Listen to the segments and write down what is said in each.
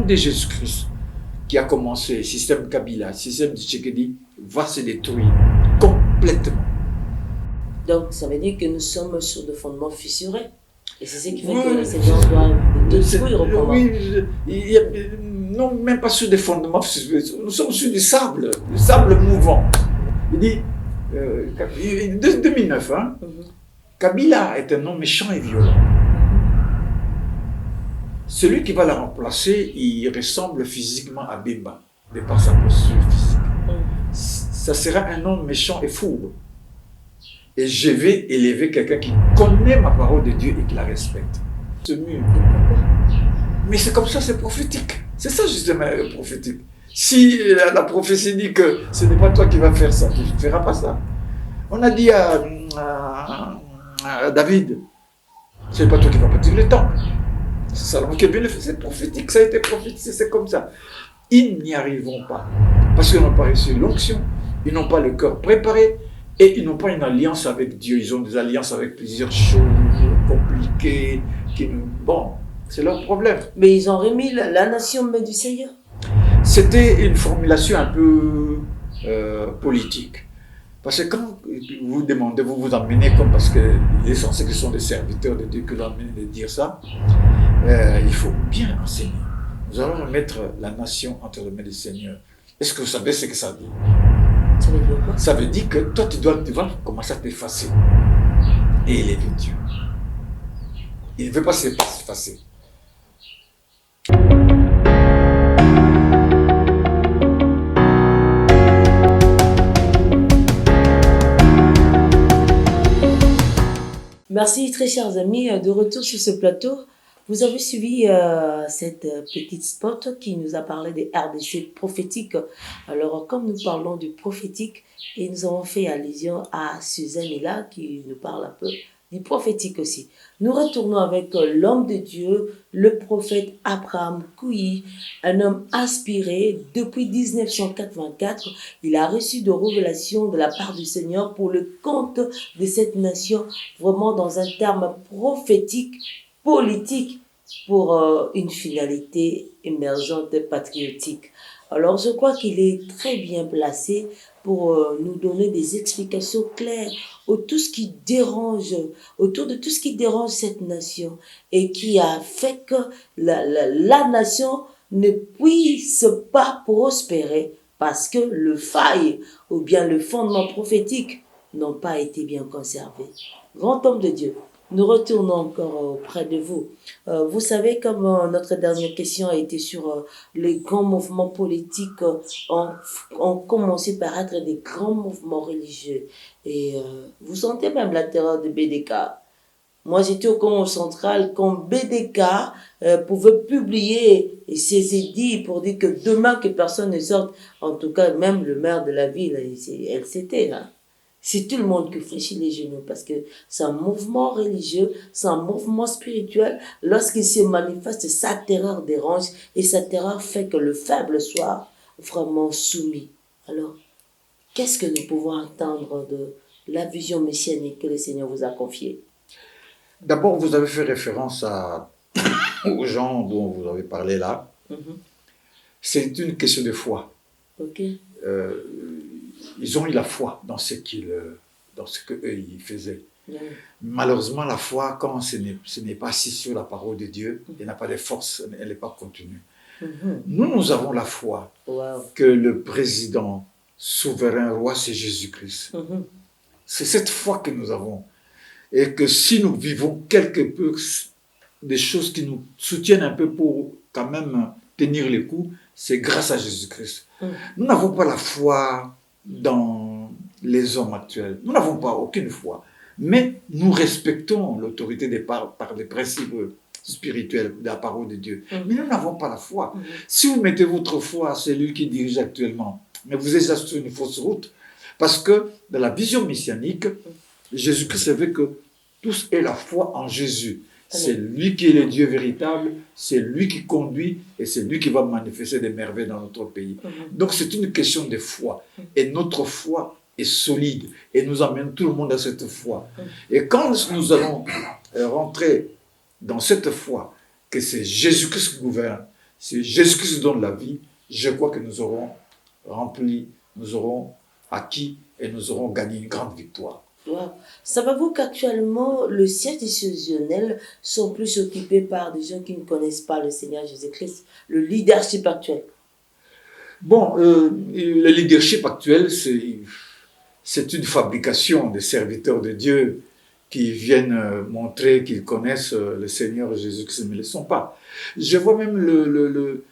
de Jésus-Christ qui a commencé le système Kabila, le système de Tshisekedi, va se détruire complètement. Donc, ça veut dire que nous sommes sur des fondements fissurés. Et c'est ce qui fait que le Seigneur doit détruire au combat. Oui, non, même pas sur des fondements fissurés. Nous sommes sur du sable mouvant. Il dit, 2009, hein, Kabila est un homme méchant et violent. Celui qui va la remplacer, il ressemble physiquement à Bemba, de par sa posture physique. Ça sera un homme méchant et fourbe. Et je vais élever quelqu'un qui connaît ma parole de Dieu et qui la respecte. Ce mur. Mais c'est comme ça, c'est prophétique. C'est ça justement prophétique. Si la prophétie dit que ce n'est pas toi qui vas faire ça, tu ne feras pas ça. On a dit à David, ce n'est pas toi qui vas bâtir le temple. C'est Salomon qui est bien fait, c'est prophétique, ça a été prophétisé, c'est comme ça. Ils n'y arriveront pas, parce qu'ils n'ont pas reçu l'onction, ils n'ont pas le cœur préparé, et ils n'ont pas une alliance avec Dieu. Ils ont des alliances avec plusieurs choses compliquées, bon, c'est leur problème. Mais ils ont remis la nation main du Seigneur. C'était une formulation un peu politique. Parce que quand vous demandez, vous vous emmenez comme parce qu'il est censé que ce sont des serviteurs de Dieu que vous emmenez de dire ça, il faut bien enseigner. Nous allons mettre la nation entre les mains du Seigneur. Est-ce que vous savez ce que ça dit? Ça veut dire quoi? Ça veut dire que toi, tu dois commencer à t'effacer et élever Dieu. Il ne veut pas s'effacer. Merci très chers amis, de retour sur ce plateau. Vous avez suivi cette petite spot qui nous a parlé des RDC prophétiques. Alors comme nous parlons du prophétique, et nous avons fait allusion à Suzanne Ila qui nous parle un peu du prophétique aussi. Nous retournons avec l'homme de Dieu, le prophète Abraham Kouyi, un homme inspiré depuis 1984. Il a reçu de révélations de la part du Seigneur pour le compte de cette nation, vraiment dans un terme prophétique, politique, pour une finalité émergente patriotique. Alors je crois qu'il est très bien placé pour nous donner des explications claires autour de tout ce qui dérange cette nation et qui a fait que la nation ne puisse pas prospérer parce que le faille ou bien le fondement prophétique n'ont pas été bien conservés. Grand homme de Dieu, nous retournons encore auprès de vous. Vous savez, comme notre dernière question a été sur les grands mouvements politiques, ont commencé par être des grands mouvements religieux. Et vous sentez même la terreur de BDK. Moi, j'étais au Congo central quand BDK pouvait publier ses édits pour dire que demain que personne ne sorte, en tout cas même le maire de la ville, elle s'était là. C'est tout le monde qui fléchit les genoux parce que c'est un mouvement religieux, c'est un mouvement spirituel. Lorsqu'il se manifeste, sa terreur dérange et sa terreur fait que le faible soit vraiment soumis. Alors, qu'est-ce que nous pouvons entendre de la vision messianique que le Seigneur vous a confiée? D'abord, vous avez fait référence aux gens dont vous avez parlé là. C'est une question de foi. Ok. Ils ont eu la foi dans ce qu'eux ils faisaient. Malheureusement, la foi, quand ce n'est pas assis sur la parole de Dieu, il n'a pas de force, elle n'est pas contenue. Nous avons la foi que le président souverain roi, c'est Jésus-Christ. C'est cette foi que nous avons. Et que si nous vivons quelque peu des choses qui nous soutiennent un peu pour quand même tenir les coups, c'est grâce à Jésus-Christ. Nous n'avons pas la foi dans les hommes actuels. Nous n'avons pas aucune foi. Mais nous respectons l'autorité par les principes spirituels de la parole de Dieu. Mais nous n'avons pas la foi. Si vous mettez votre foi à celui qui dirige actuellement, mais vous êtes sur une fausse route, parce que dans la vision messianique, Jésus-Christ veut que tous aient la foi en Jésus. C'est lui qui est le Dieu véritable, c'est lui qui conduit et c'est lui qui va manifester des merveilles dans notre pays. Donc c'est une question de foi. Et notre foi est solide et nous amène tout le monde à cette foi. Et quand nous allons rentrer dans cette foi, que c'est Jésus-Christ qui gouverne, Si Jésus-Christ donne la vie, je crois que nous aurons rempli, nous aurons acquis et nous aurons gagné une grande victoire. Wow. Savez-vous qu'actuellement, le siège décisionnel sont plus occupés par des gens qui ne connaissent pas le Seigneur Jésus-Christ, le leadership actuel? Bon, le leadership actuel, c'est une fabrication des serviteurs de Dieu qui viennent montrer qu'ils connaissent le Seigneur Jésus-Christ, mais ils ne le sont pas. Je vois même le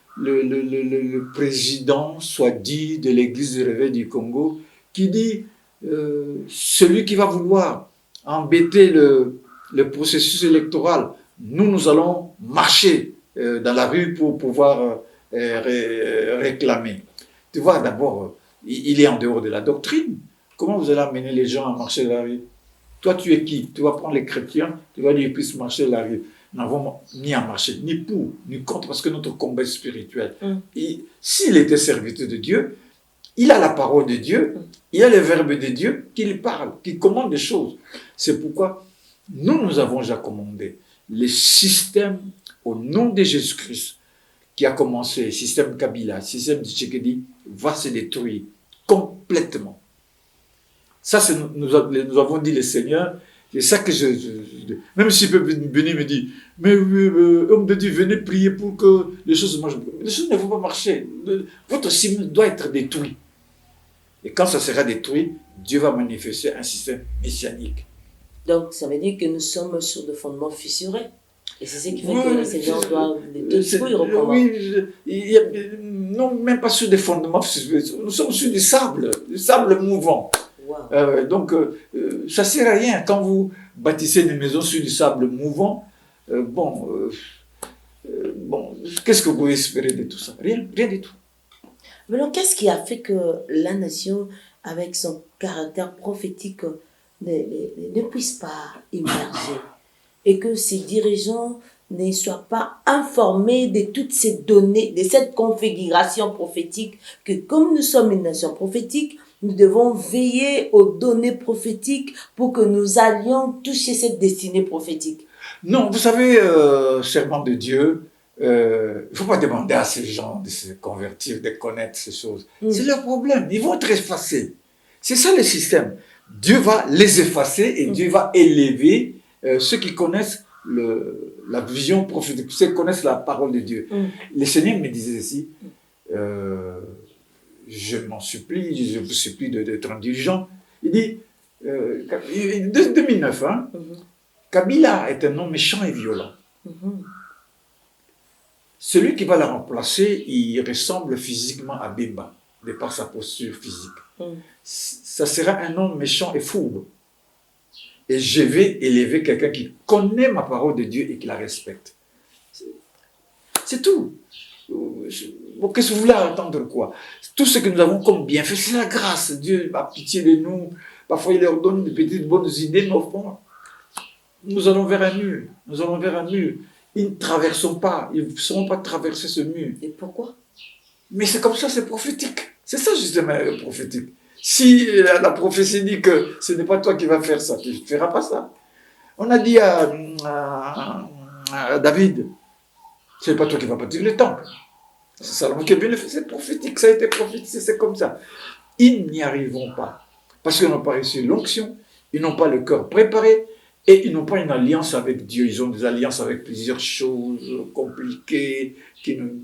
président, soit dit, de l'Église du Réveil du Congo, qui dit celui qui va vouloir embêter le processus électoral, nous allons marcher dans la rue pour pouvoir réclamer. Tu vois, d'abord, il est en dehors de la doctrine. Comment vous allez amener les gens à marcher dans la rue? Toi, tu es qui? Tu vas prendre les chrétiens, tu vas dire qu'ils puissent marcher dans la rue. Nous n'avons ni à marcher, ni pour, ni contre, parce que notre combat est spirituel. S'il était serviteur de Dieu, il a la parole de Dieu, il a le verbe de Dieu qu'il parle, qui commande des choses. C'est pourquoi nous avons déjà commandé les systèmes au nom de Jésus-Christ qui a commencé, le système Kabila, le système de Tchékédi, va se détruire complètement. Ça, nous avons dit le Seigneur, c'est ça que même s'il peut venir me dire, mais homme de Dieu, venez prier pour que les choses marchent. Les choses ne vont pas marcher. Votre cible doit être détruit. Et quand ça sera détruit, Dieu va manifester un système messianique. Donc, ça veut dire que nous sommes sur des fondements fissurés. Et c'est ce qui fait que le Seigneur doit les détruire. Oui, non, même pas sur des fondements fissurés. Nous sommes sur du sable mouvant. Wow. Donc, ça ne sert à rien. Quand vous bâtissez des maisons sur du sable mouvant, qu'est-ce que vous pouvez espérer de tout ça? Rien du tout. Mais alors, qu'est-ce qui a fait que la nation, avec son caractère prophétique, ne puisse pas émerger et que ses dirigeants ne soient pas informés de toutes ces données, de cette configuration prophétique, que comme nous sommes une nation prophétique, nous devons veiller aux données prophétiques pour que nous allions toucher cette destinée prophétique. Non, vous savez, servant de Dieu, il ne faut pas demander à ces gens de se convertir, de connaître ces choses. C'est leur problème. Ils vont être effacés. C'est ça le système. Dieu va les effacer et Dieu va élever ceux qui connaissent la vision prophétique, ceux qui connaissent la parole de Dieu. Le Seigneur me disait ici, je m'en supplie, je vous supplie d'être indulgent. Il dit, 2009, hein, Kabila est un homme méchant et violent. Celui qui va la remplacer, il ressemble physiquement à Bemba, de par sa posture physique. Ça sera un homme méchant et fourbe. Et je vais élever quelqu'un qui connaît ma parole de Dieu et qui la respecte. C'est tout. Qu'est-ce que vous voulez attendre quoi? Tout ce que nous avons comme bienfait, c'est la grâce. Dieu a pitié de nous. Parfois, il leur donne des petites bonnes idées, mais au fond, nous allons vers un mur. Nous allons vers un mur. Ils ne traversons pas. Ils ne sauront pas traverser ce mur. Et pourquoi? Mais c'est comme ça, c'est prophétique. C'est ça justement prophétique. Si la prophétie dit que ce n'est pas toi qui vas faire ça, tu ne feras pas ça. On a dit à David, ce n'est pas toi qui vas bâtir le temple. C'est Salomon qui a bien fait, c'est prophétique, ça a été prophétisé, c'est comme ça. Ils n'y arriveront pas. Parce qu'ils n'ont pas reçu l'onction, ils n'ont pas le cœur préparé, et ils n'ont pas une alliance avec Dieu. Ils ont des alliances avec plusieurs choses compliquées.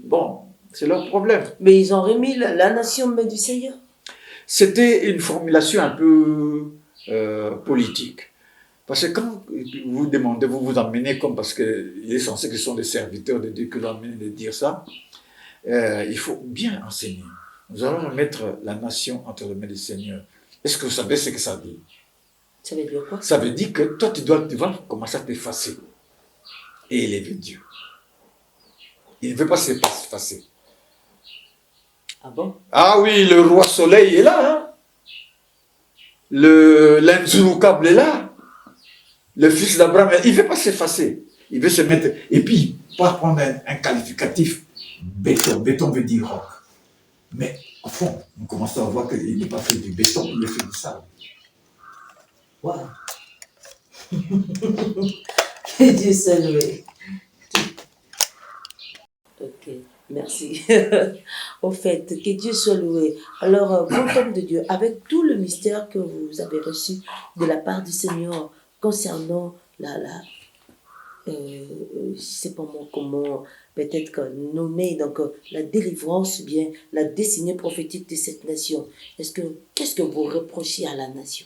Bon, c'est leur problème. Mais ils ont remis la nation main du Seigneur. C'était une formulation un peu politique. Parce que quand vous demandez, vous vous emmenez comme parce qu'il est censé que ce sont des serviteurs de Dieu que vous emmenez de dire ça, il faut bien enseigner. Nous allons mettre la nation entre les mains du Seigneur. Est-ce que vous savez ce que ça dit? Ça veut dire quoi? Ça veut dire que toi, tu dois commencer à t'effacer et élever Dieu. Il ne veut pas s'effacer. Ah bon? Ah oui, le roi soleil est là. Hein? L'inzouroukable est là. Le fils d'Abraham, il ne veut pas s'effacer. Il veut se mettre. Et puis, pas prendre un qualificatif. Béton veut dire roc. Mais au fond, on commence à voir qu'il n'est pas fait du béton, il est fait du sable. Waouh! Que Dieu soit loué. Ok. Merci. Au fait, que Dieu soit loué. Alors, bon homme de Dieu, avec tout le mystère que vous avez reçu de la part du Seigneur concernant je sais pas moi comment peut-être que nommer donc la délivrance ou bien la destinée prophétique de cette nation. Qu'est-ce que vous reprochez à la nation?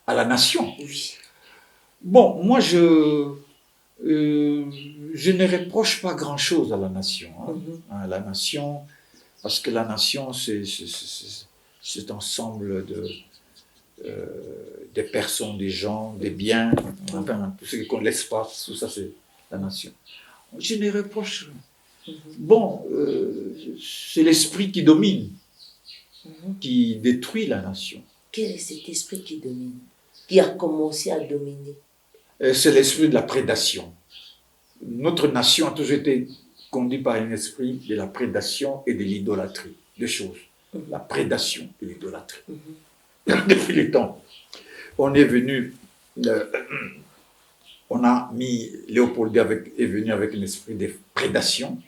À la nation? Oui. Bon, moi je ne reproche pas grand-chose à la nation. À la nation, parce que la nation, c'est ensemble des personnes, des gens, des biens, enfin, tout ce qui compte, l'espace, tout ça, c'est la nation. Je ne reproche. Bon, c'est l'esprit qui domine, qui détruit la nation. Quel est cet esprit qui domine, qui a commencé à dominer? C'est l'esprit de la prédation. Notre nation a toujours été conduite par un esprit de la prédation et de l'idolâtrie. Deux choses. La prédation et l'idolâtrie. Depuis le temps, on est venu, on a mis, Léopold est venu avec un esprit de prédation.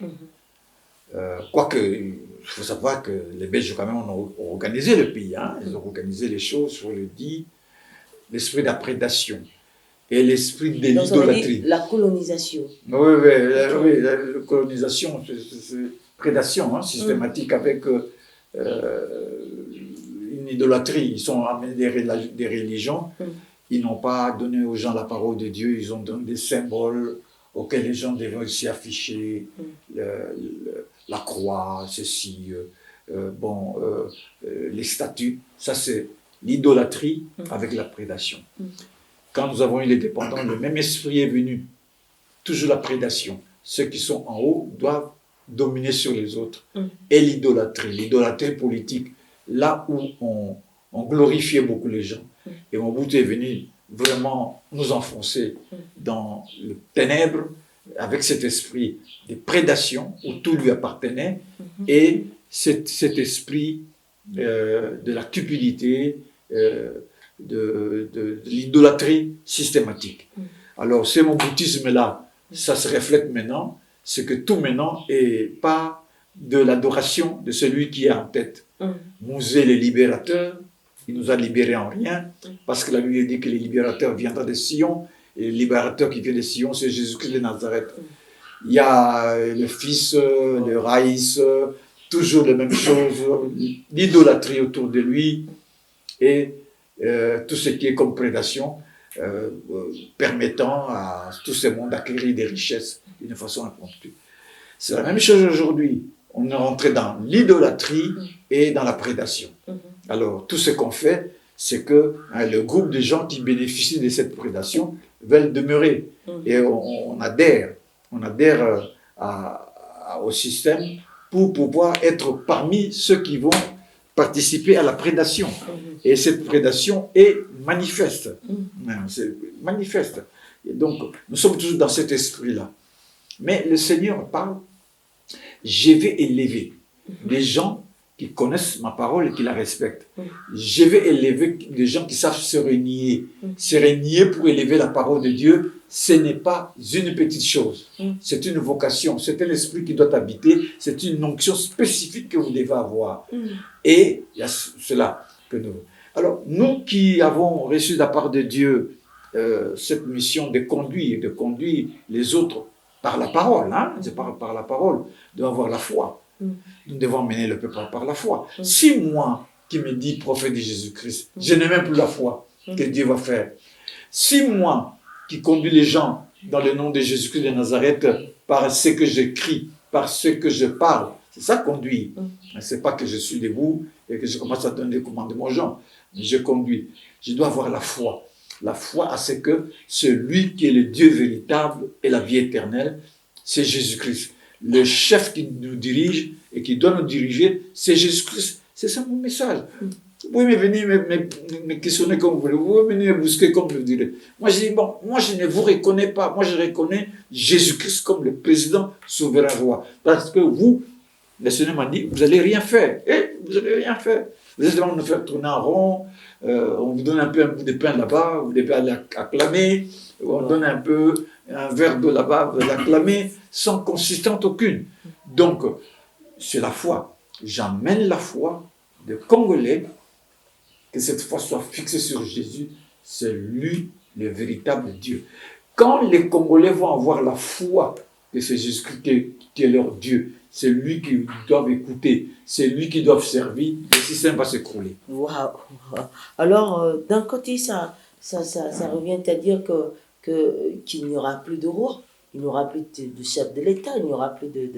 Quoique, il faut savoir que les Belges, quand même, ont organisé le pays. Ils ont organisé les choses, sur le dit, l'esprit de la prédation. Et l'esprit de l'idolâtrie. La colonisation. Oui, la colonisation, c'est prédation systématique avec une idolâtrie. Ils ont amené des religions, ils n'ont pas donné aux gens la parole de Dieu, ils ont donné des symboles auxquels les gens devaient aussi afficher, la croix, ceci, les statues. Ça, c'est l'idolâtrie avec la prédation. Quand nous avons eu les dépendants, le même esprit est venu. Toujours la prédation. Ceux qui sont en haut doivent dominer sur les autres. Et l'idolâtrie politique, là où on glorifiait beaucoup les gens. Et Mobutu est venu vraiment nous enfoncer dans le ténèbre avec cet esprit de prédation où tout lui appartenait et cet esprit de la cupidité, de l'idolâtrie systématique. Alors, ce moboutisme-là, ça se reflète maintenant, c'est que tout maintenant est pas de l'adoration de celui qui est en tête. Mouzé, le libérateur, il nous a libérés en rien, parce que la Bible dit que le libérateur viendra de Sion, et le libérateur qui vient de Sion, c'est Jésus-Christ de Nazareth. Il y a le Fils, le Raïs, toujours les mêmes choses, l'idolâtrie autour de lui, et tout ce qui est comme prédation, permettant à tout ce monde d'acquérir des richesses d'une façon impromptue. C'est la même chose aujourd'hui. On est rentré dans l'idolâtrie et dans la prédation. Alors, tout ce qu'on fait, c'est que le groupe de gens qui bénéficient de cette prédation veulent demeurer. Et on adhère au système pour pouvoir être parmi ceux qui vont participer à la prédation. Et cette prédation est manifeste. C'est manifeste. Et donc, nous sommes toujours dans cet esprit-là. Mais le Seigneur parle, je vais élever des gens qui connaissent ma parole et qui la respectent. Je vais élever des gens qui savent se renier. Se renier pour élever la parole de Dieu, ce n'est pas une petite chose. C'est une vocation, c'est un esprit qui doit habiter, c'est une onction spécifique que vous devez avoir. Et il y a cela que nous... Alors, nous qui avons reçu de la part de Dieu cette mission de conduire les autres par la parole, c'est par la parole, de avoir la foi. Nous devons mener le peuple par la foi. Si moi, qui me dis prophète de Jésus-Christ, je n'ai même plus la foi que Dieu va faire. Si moi, qui conduis les gens dans le nom de Jésus-Christ de Nazareth, par ce que j'écris, par ce que je parle, c'est ça conduire. C'est pas que je suis debout et que je commence à donner des commandements aux gens. Je conduis. Je dois avoir la foi. La foi à ce que celui qui est le Dieu véritable et la vie éternelle, c'est Jésus-Christ. Le chef qui nous dirige et qui doit nous diriger, c'est Jésus-Christ. C'est ça mon message. Vous pouvez venir me questionner comme vous voulez. Vous pouvez venir me bousquer comme vous voulez. Moi, je dis, bon, moi, je ne vous reconnais pas. Moi, je reconnais Jésus-Christ comme le président souverain roi. Parce que vous, le Seigneur m'a dit, vous n'allez rien faire. Et vous n'allez rien faire. Vous êtes devant nous faire tourner en rond, on vous donne un peu un bout de pain là-bas, vous devez aller acclamer, on donne un peu un verre d'eau là-bas, vous allez acclamer, sans consistance aucune. Donc, c'est la foi. J'emmène la foi des Congolais, que cette foi soit fixée sur Jésus, c'est lui le véritable Dieu. Quand les Congolais vont avoir la foi que c'est Jésus-Christ qui est leur Dieu, c'est lui qu'ils doivent écouter, c'est lui qu'ils doivent servir, le système va s'écrouler. Waouh! Alors, d'un côté, ça revient à dire qu'il n'y aura plus de roi, il n'y aura plus de chef de l'État, il n'y aura plus de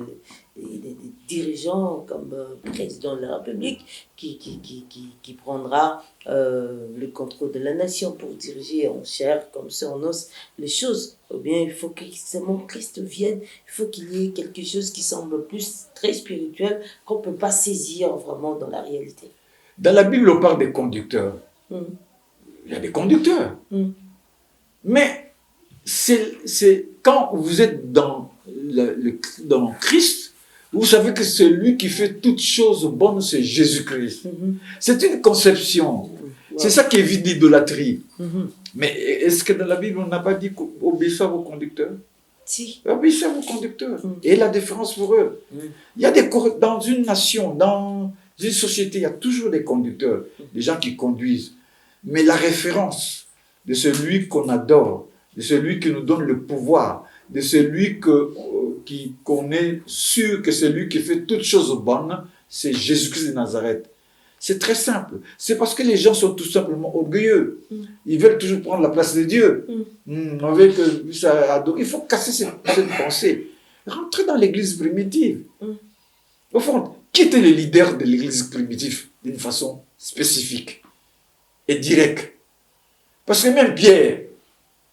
dirigeants comme président de la République qui prendra le contrôle de la nation pour diriger en chair comme ça en os les choses. Ou bien il faut que seulement Christ vienne, il faut qu'il y ait quelque chose qui semble plus très spirituel qu'on ne peut pas saisir vraiment dans la réalité. Dans la Bible, on parle des conducteurs. Il y a des conducteurs. Mais c'est quand vous êtes dans Christ, vous savez que celui qui fait toutes choses bonnes, c'est Jésus-Christ. C'est une conception. C'est ça qui évite l'idolâtrie. Mais est-ce que dans la Bible, on n'a pas dit obéissez à vos conducteurs? Si. Obéissez à vos conducteurs. Et la différence pour eux. Il y a dans une nation, dans une société, il y a toujours des conducteurs, des gens qui conduisent. Mais la référence de celui qu'on adore, de celui qui nous donne le pouvoir, de celui qu'on est sûr que c'est lui qui fait toutes choses bonnes, c'est Jésus-Christ de Nazareth. C'est très simple. C'est parce que les gens sont tout simplement orgueilleux. Ils veulent toujours prendre la place de Dieu. On veut que ça adore. Il faut casser cette pensée. Rentrer dans l'église primitive. Au fond, qui était le leader de l'église primitive d'une façon spécifique et directe? Parce que même Pierre,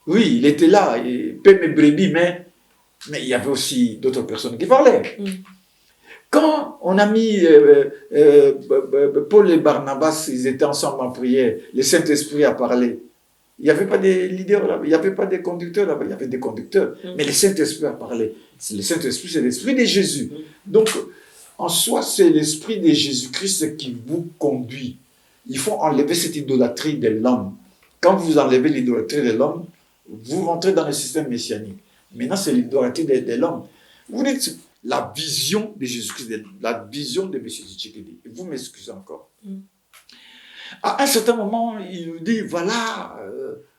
oui, il était là, il paie mes brebis, mais il y avait aussi d'autres personnes qui parlaient. Quand on a mis Paul et Barnabas, ils étaient ensemble en prière, le Saint-Esprit a parlé. Il n'y avait pas de leaders là-bas, il n'y avait pas de conducteurs là-bas, il y avait des conducteurs, mais le Saint-Esprit a parlé. Le Saint-Esprit, c'est l'Esprit de Jésus. Donc, en soi, c'est l'Esprit de Jésus-Christ qui vous conduit. Il faut enlever cette idolâtrie de l'homme. Quand vous enlevez l'idolâtrie de l'homme, vous rentrez dans le système messianique. Maintenant, c'est l'idolâtrie de l'homme. Vous dites la vision de Jésus-Christ, la vision de M. Tshisekedi. Vous m'excusez encore. À un certain moment, il nous dit, voilà,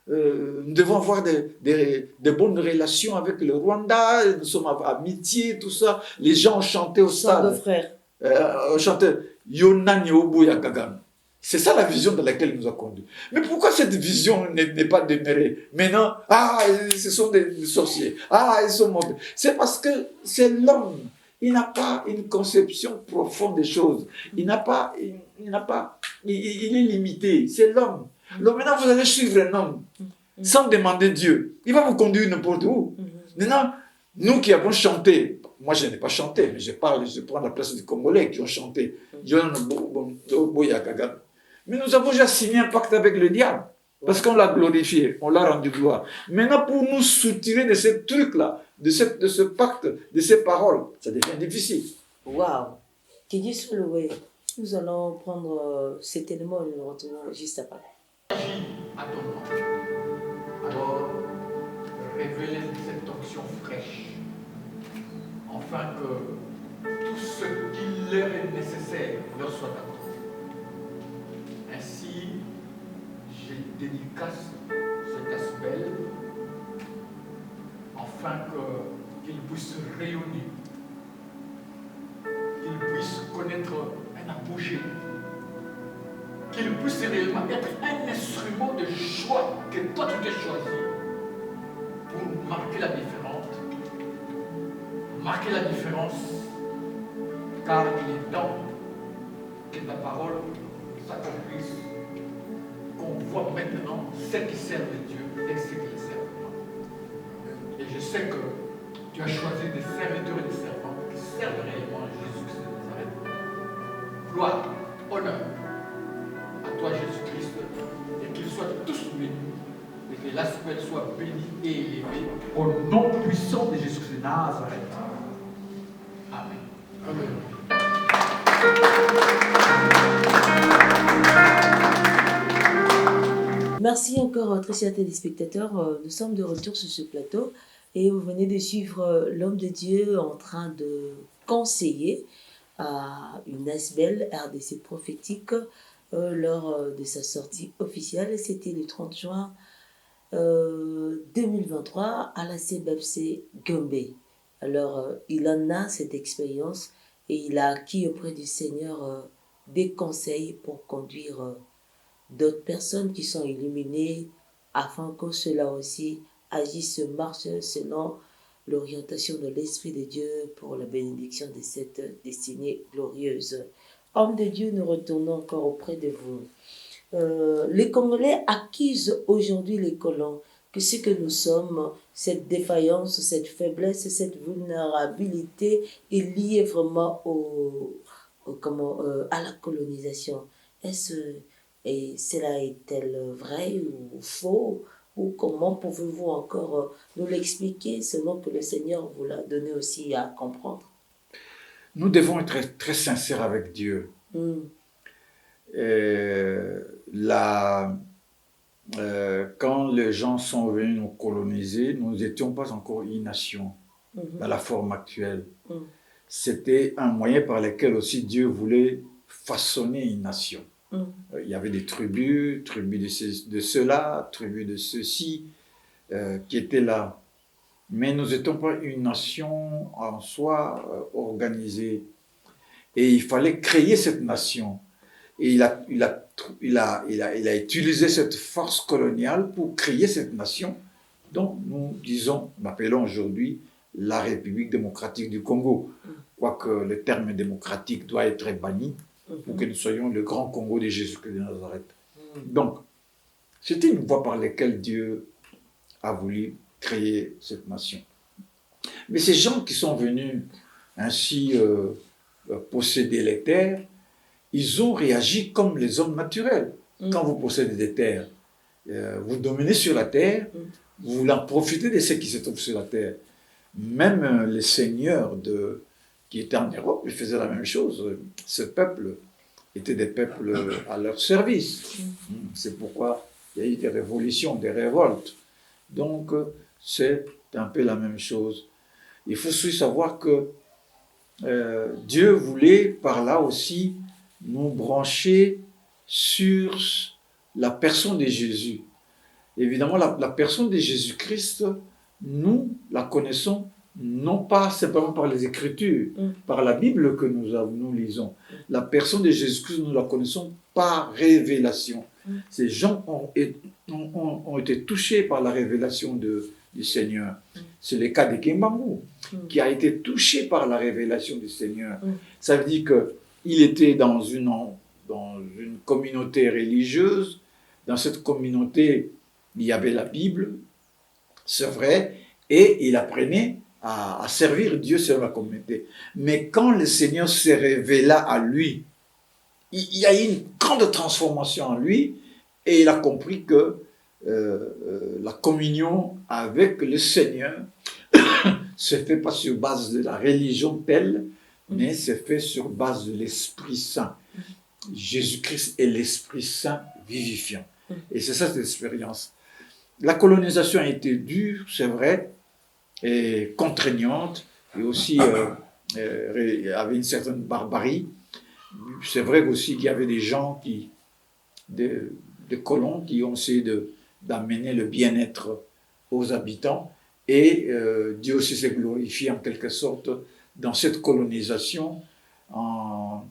nous devons avoir des bonnes relations avec le Rwanda, nous sommes amitié, tout ça. Les gens ont chanté au stade. Deux frères. On chantait Yona Nyobo Yagagan. C'est ça la vision dans laquelle il nous a conduits. Mais pourquoi cette vision n'est pas demeurée? Maintenant, ce sont des sorciers. Ils sont mauvais. C'est parce que c'est l'homme. Il n'a pas une conception profonde des choses. Il est limité. C'est l'homme. Donc maintenant, vous allez suivre un homme sans demander Dieu. Il va vous conduire n'importe où. Maintenant, nous qui avons chanté, moi je n'ai pas chanté, mais je prends la place des Congolais qui ont chanté. Mais nous avons déjà signé un pacte avec le diable. Parce qu'on l'a glorifié, on l'a rendu gloire. Maintenant, pour nous soutirer de ce truc-là, de ce pacte, de ces paroles, ça devient difficile. Waouh! Que Dieu soit loué. Nous allons prendre cet élément et nous le retrouvons juste après. Agis à ton nom. Alors, révélez cette onction fraîche, afin que tout ce qui leur est nécessaire leur soit accordé. Ainsi, je dédicace cet aspect afin qu'il puisse rayonner, qu'il puisse connaître un apogée, qu'il puisse réellement être un instrument de choix que toi tu t'es choisi pour marquer la différence, car il est temps que ta parole s'accomplisse, qu'on voit maintenant ceux qui servent Dieu et ceux qui ne servent pas. Et je sais que tu as choisi des serviteurs et des servantes qui servent réellement Jésus-Christ de Nazareth. Gloire, honneur à toi Jésus-Christ, et qu'ils soient tous bénis, et que l'aspect soit béni et élevé au nom puissant de Jésus-Christ de Nazareth. Amen. Amen. Merci encore, très chers téléspectateurs. Nous sommes de retour sur ce plateau et vous venez de suivre l'homme de Dieu en train de conseiller à une Asbel RDC prophétique lors de sa sortie officielle. C'était le 30 juin 2023 à la CBFC Gombe. Alors, il en a cette expérience et il a acquis auprès du Seigneur des conseils pour conduire d'autres personnes qui sont illuminées afin que cela aussi agisse, marche selon l'orientation de l'Esprit de Dieu pour la bénédiction de cette destinée glorieuse. Homme de Dieu, nous retournons encore auprès de vous. Les Congolais accusent aujourd'hui les colons que ce que nous sommes, cette défaillance, cette faiblesse, cette vulnérabilité est liée vraiment à la colonisation. Et cela est-elle vrai ou faux? Ou comment pouvez-vous encore nous l'expliquer selon que le Seigneur vous l'a donné aussi à comprendre? Nous devons être très sincères avec Dieu. Quand les gens sont venus nous coloniser, nous n'étions pas encore une nation dans la forme actuelle. C'était un moyen par lequel aussi Dieu voulait façonner une nation. Il y avait des tribus de ceux-là, tribus de ceux-ci, qui étaient là. Mais nous n'étions pas une nation en soi organisée. Et il fallait créer cette nation. Et il a utilisé cette force coloniale pour créer cette nation dont nous appelons aujourd'hui la République démocratique du Congo. Quoique le terme démocratique doit être banni pour que nous soyons le grand Congo de Jésus-Christ de Nazareth. Donc, c'était une voie par laquelle Dieu a voulu créer cette nation. Mais ces gens qui sont venus ainsi posséder les terres, ils ont réagi comme les hommes naturels. Quand vous possédez des terres, vous dominez sur la terre, vous voulez en profiter de ce qui se trouve sur la terre. Même les seigneurs qui étaient en Europe, ils faisaient la même chose. Ce peuple était des peuples à leur service. C'est pourquoi il y a eu des révolutions, des révoltes. Donc, c'est un peu la même chose. Il faut aussi savoir que Dieu voulait par là aussi nous brancher sur la personne de Jésus. Évidemment, la personne de Jésus-Christ, nous la connaissons non pas simplement par les Écritures, par la Bible que nous lisons. La personne de Jésus-Christ, nous la connaissons par révélation. Ces gens ont été touchés par la révélation du Seigneur. C'est le cas de Kimbangu, qui a été touché par la révélation du Seigneur. Ça veut dire qu'il était dans une communauté religieuse. Dans cette communauté, il y avait la Bible, c'est vrai, et il apprenait à servir Dieu sur la communauté. Mais quand le Seigneur s'est révélé à lui, il y a eu une grande transformation en lui, et il a compris que la communion avec le Seigneur se fait pas sur base de la religion telle, mais se fait sur base de l'Esprit Saint. Jésus-Christ est l'Esprit Saint vivifiant. Et c'est ça cette expérience. La colonisation a été dure, c'est vrai, et contraignante, et aussi avait une certaine barbarie. C'est vrai aussi qu'il y avait des gens des colons qui ont essayé d'amener le bien-être aux habitants, et Dieu aussi s'est glorifié en quelque sorte dans cette colonisation en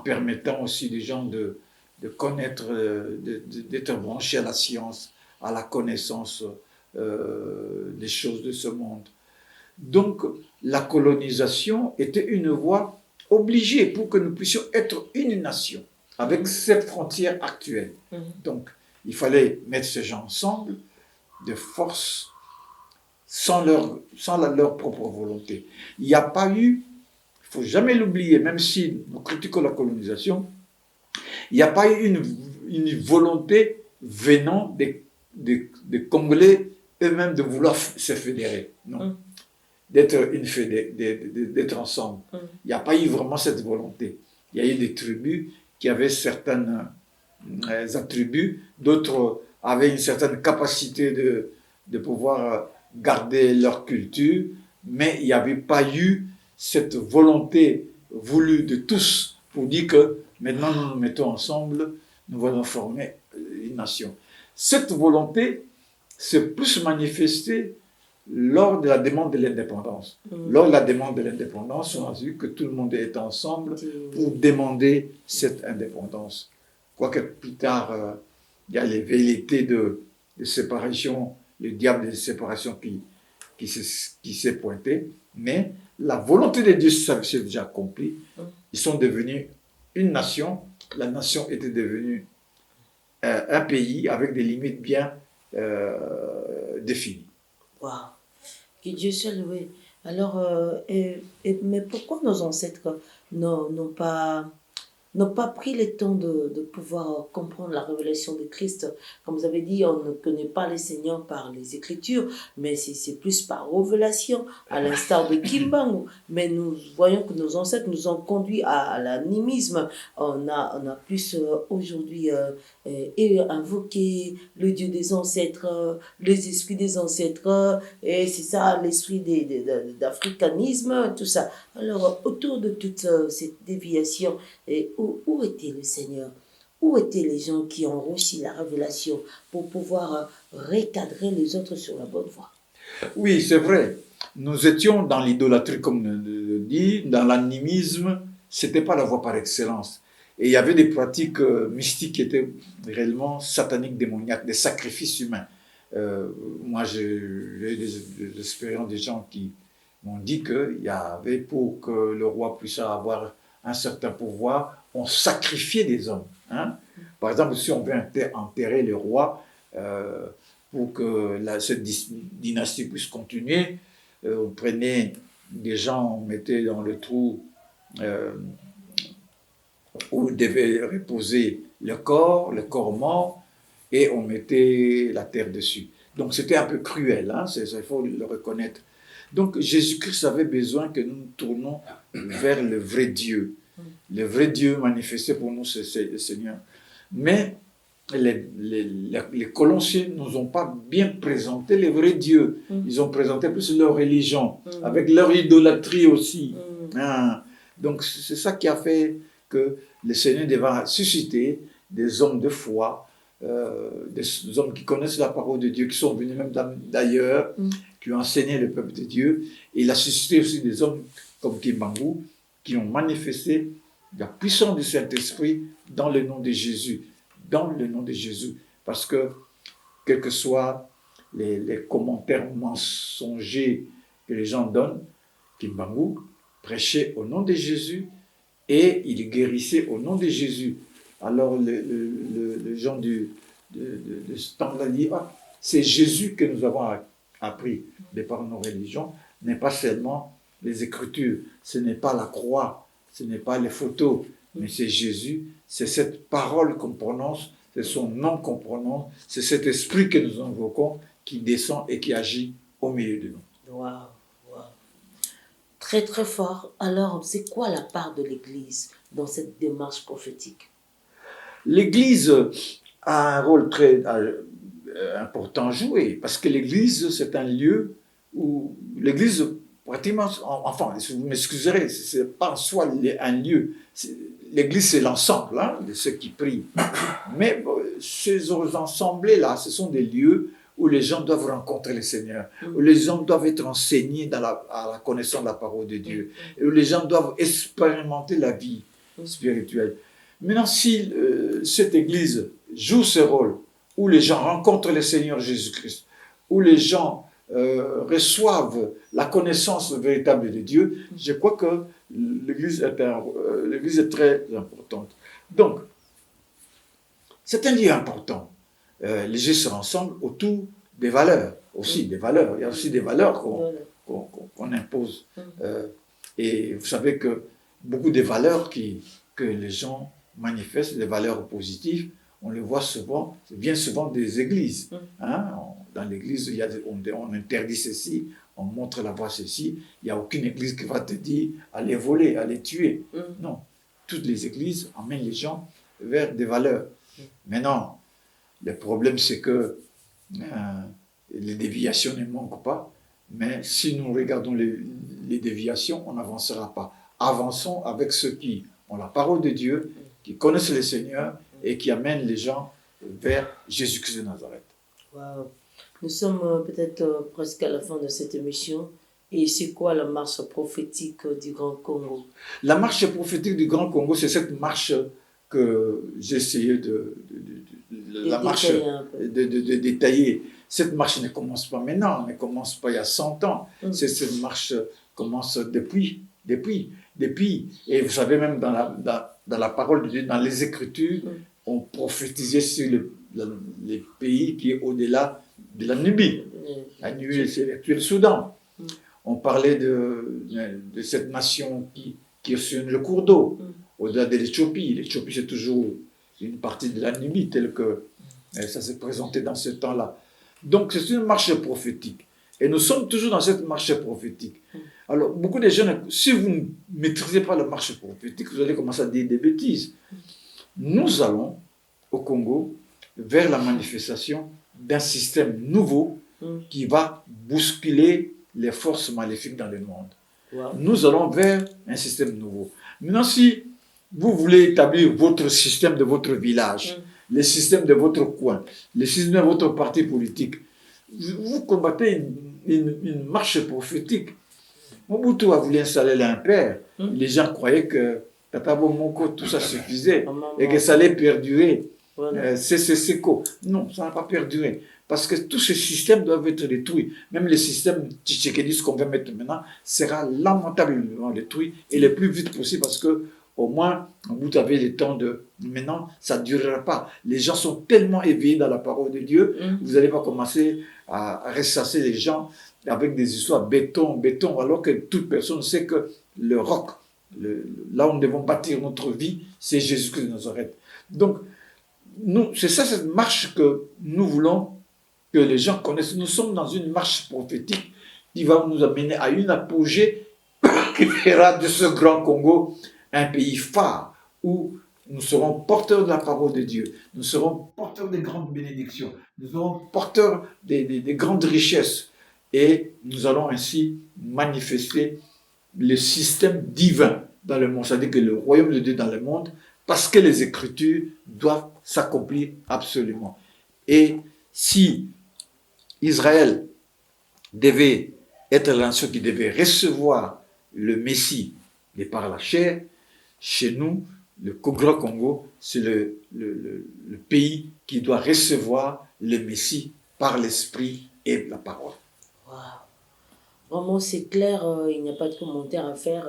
permettant aussi des gens de connaître, d'être branchés à la science, à la connaissance des choses de ce monde. Donc, la colonisation était une voie obligée pour que nous puissions être une nation avec cette frontière actuelle. Donc, il fallait mettre ces gens ensemble de force sans leur propre volonté. Il n'y a pas eu, il ne faut jamais l'oublier, même si nous critiquons la colonisation, il n'y a pas eu une volonté venant des Congolais eux-mêmes de vouloir se fédérer. Non. D'être ensemble. Il n'y a pas eu vraiment cette volonté. Il y a eu des tribus qui avaient certains attributs, d'autres avaient une certaine capacité de pouvoir garder leur culture, mais il n'y avait pas eu cette volonté voulue de tous pour dire que maintenant nous nous mettons ensemble, nous allons former une nation. Cette volonté s'est plus manifestée lors de la demande de l'indépendance. Lors de la demande de l'indépendance, on a vu que tout le monde est ensemble pour demander cette indépendance. Quoique plus tard, il y a les velléités de séparation, le diable de séparation qui s'est pointé, mais la volonté de Dieu s'est déjà accomplie. Ils sont devenus une nation, la nation était devenue un pays avec des limites bien définies. Wow. Que Dieu soit loué. Alors, mais pourquoi nos ancêtres n'ont pas pris le temps de pouvoir comprendre la révélation de Christ? Comme vous avez dit, on ne connaît pas les Seigneurs par les Écritures, mais c'est plus par révélation, à l'instar de Kimbangu. Mais nous voyons que nos ancêtres nous ont conduits à l'animisme. On a plus aujourd'hui invoqué le Dieu des ancêtres, les esprits des ancêtres, et c'est ça, l'esprit d'africanisme, tout ça. Alors, autour de toute cette déviation, et où était le Seigneur? Où étaient les gens qui ont reçu la révélation pour pouvoir recadrer les autres sur la bonne voie? Oui, c'est vrai. Nous étions dans l'idolâtrie, comme on le dit, dans l'animisme. Ce n'était pas la voie par excellence. Et il y avait des pratiques mystiques qui étaient réellement sataniques, démoniaques, des sacrifices humains. Moi, j'ai eu des expériences des gens qui m'ont dit qu'il y avait, pour que le roi puisse avoir un certain pouvoir, on sacrifiait des hommes. Hein? Par exemple, si on veut enterrer le roi, pour que cette dynastie puisse continuer, on prenait des gens, on mettait dans le trou où devait reposer le corps mort, et on mettait la terre dessus. Donc c'était un peu cruel, hein? Il faut le reconnaître. Donc Jésus-Christ avait besoin que nous nous tournions vers le vrai Dieu. Le vrai Dieu manifesté pour nous, c'est le Seigneur. Mais les Colossiens ne nous ont pas bien présenté le vrai Dieu. Ils ont présenté plus leur religion, avec leur idolâtrie aussi. Donc c'est ça qui a fait que le Seigneur devait susciter des hommes de foi, des hommes qui connaissent la parole de Dieu, qui sont venus même d'ailleurs, qui ont enseigné le peuple de Dieu. Et il a suscité aussi des hommes comme Kimbangu, qui ont manifesté la puissance du Saint-Esprit dans le nom de Jésus. Dans le nom de Jésus. Parce que, quels que soient les commentaires mensongers que les gens donnent, Kimbangu prêchait au nom de Jésus et il guérissait au nom de Jésus. Alors, les gens de ce temps-là disent, c'est Jésus que nous avons appris de par nos religions, n'est pas seulement les Écritures, ce n'est pas la croix, ce n'est pas les photos, mais c'est Jésus, c'est cette parole qu'on prononce, c'est son nom qu'on prononce, c'est cet esprit que nous invoquons qui descend et qui agit au milieu de nous. Waouh, waouh. Très très fort. Alors, c'est quoi la part de l'Église dans cette démarche prophétique? L'Église a un rôle très important à jouer, parce que l'Église, c'est un lieu où l'Église, pratiquement, enfin, vous m'excuserez, ce n'est pas en soi un lieu. L'Église, c'est l'ensemble de ceux qui prient. Mais ces ensemblés-là, ce sont des lieux où les gens doivent rencontrer le Seigneur, où les gens doivent être enseignés à la connaissance de la parole de Dieu, et où les gens doivent expérimenter la vie spirituelle. Maintenant, si cette Église joue ce rôle, où les gens rencontrent le Seigneur Jésus-Christ, où les gens reçoivent la connaissance véritable de Dieu, je crois que l'Église est très importante. Donc, c'est un lieu important. Les gens se rassemblent autour des valeurs, aussi des valeurs. Il y a aussi des valeurs qu'on impose. Et vous savez que beaucoup de valeurs que les gens manifestent, des valeurs positives, on les voit souvent, bien souvent des églises. Dans l'église, on interdit ceci, on montre la voie ceci. Il n'y a aucune église qui va te dire allez voler, allez tuer. Non, toutes les églises emmènent les gens vers des valeurs. Maintenant, Le problème, c'est que les déviations ne manquent pas, mais si nous regardons les déviations, on n'avancera pas. Avançons avec ceux qui ont la parole de Dieu, qui connaissent le Seigneur et qui amènent les gens vers Jésus-Christ de Nazareth. Wow. Nous sommes peut-être presque à la fin de cette émission. Et c'est quoi la marche prophétique du Grand Congo? La marche prophétique du Grand Congo, c'est cette marche que j'ai essayé de détailler. Cette marche ne commence pas maintenant, elle ne commence pas il y a 100 ans. Cette marche commence depuis. Et vous savez, même dans la parole de Dieu, dans les Écritures, on prophétisait sur les pays qui est au-delà de la Nubie. La Nubie, c'est l'actuel Soudan. On parlait de cette nation qui est sur le cours d'eau, au-delà de l'Éthiopie. L'Éthiopie, c'est toujours une partie de la Nubie, telle que ça s'est présenté dans ce temps-là. Donc, c'est une marche prophétique. Et nous sommes toujours dans cette marche prophétique. Alors, beaucoup de gens, si vous ne maîtrisez pas la marche prophétique, vous allez commencer à dire des bêtises. Nous allons, au Congo, vers la manifestation d'un système nouveau qui va bousculer les forces maléfiques dans le monde. Wow. Nous allons vers un système nouveau. Maintenant, si vous voulez établir votre système de votre village, le système de votre coin, le système de votre parti politique, vous combattez une marche prophétique. Mobutu a voulu installer l'impère. Les gens croyaient que Tata Bomoko, tout ça suffisait et que ça allait perdurer. Voilà. C'est quoi? Non, ça n'a pas perduré. Parce que tous ces systèmes doivent être détruits. Même le système tchétchékéniste qu'on va mettre maintenant sera lamentablement détruit et le plus vite possible parce que au moins, vous avez le temps de... Maintenant, ça ne durera pas. Les gens sont tellement éveillés dans la parole de Dieu, vous n'allez pas commencer à ressasser les gens avec des histoires béton, alors que toute personne sait que le roc, là où nous devons bâtir notre vie, c'est Jésus-Christ de Nazareth. Donc, c'est ça cette marche que nous voulons que les gens connaissent. Nous sommes dans une marche prophétique qui va nous amener à une apogée qui fera de ce grand Congo un pays phare où nous serons porteurs de la parole de Dieu, nous serons porteurs des grandes bénédictions, nous serons porteurs des grandes richesses et nous allons ainsi manifester le système divin dans le monde, c'est-à-dire que le royaume de Dieu dans le monde, parce que les Écritures doivent s'accomplir absolument. Et si Israël devait être la nation qui devait recevoir le Messie, mais par la chair, chez nous, le Grand Congo, c'est le pays qui doit recevoir le Messie par l'Esprit et la parole. Wow. Vraiment, c'est clair, il n'y a pas de commentaire à faire.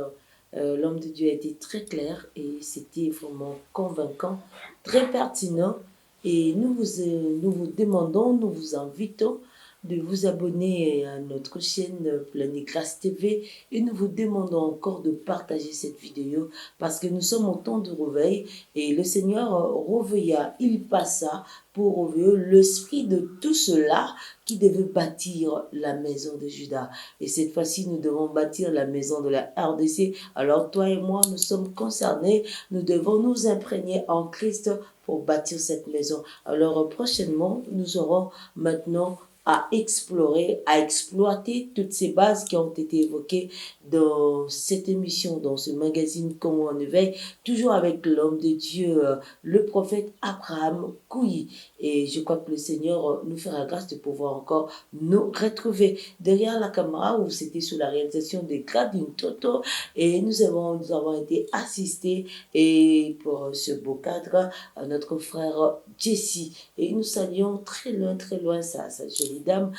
L'homme de Dieu a été très clair et c'était vraiment convaincant, très pertinent. Et nous vous demandons, nous vous invitons de vous abonner à notre chaîne Pleine Grâce TV et nous vous demandons encore de partager cette vidéo parce que nous sommes au temps de réveil et le Seigneur réveilla, il passa pour réveiller l'esprit de tout cela qui devait bâtir la maison de Juda. Et cette fois-ci, nous devons bâtir la maison de la RDC. Alors toi et moi, nous sommes concernés, nous devons nous imprégner en Christ pour bâtir cette maison. Alors prochainement, nous aurons maintenant à explorer, à exploiter toutes ces bases qui ont été évoquées dans cette émission, dans ce magazine Congo en éveil, toujours avec l'homme de Dieu, le prophète Abraham Kouyi. Et je crois que le Seigneur nous fera grâce de pouvoir encore nous retrouver derrière la caméra où c'était sous la réalisation de Gradine Toto et nous avons été assistés et pour ce beau cadre à notre frère Jessie. Et nous saluons très loin sa jolie dame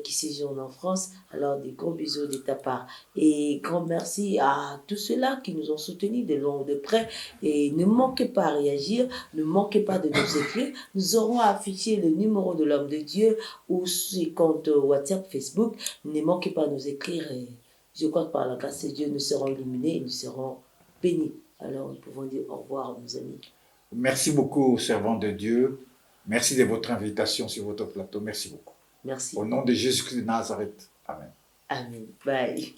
qui séjourne en France. Alors des gros bisous de ta part. Et grand merci à tous ceux-là qui nous ont soutenus de loin ou de près. Et ne manquez pas à réagir, ne manquez pas de nous écrire. Nous aurons affiché le numéro de l'homme de Dieu ou ses comptes WhatsApp, Facebook. Ne manquez pas à nous écrire. Et je crois que par la grâce de Dieu, nous serons illuminés et nous serons bénis. Alors nous pouvons dire au revoir, nos amis. Merci beaucoup, servant de Dieu. Merci de votre invitation sur votre plateau. Merci beaucoup. Merci. Au nom de Jésus-Christ de Nazareth. Amen. Amen. Bye.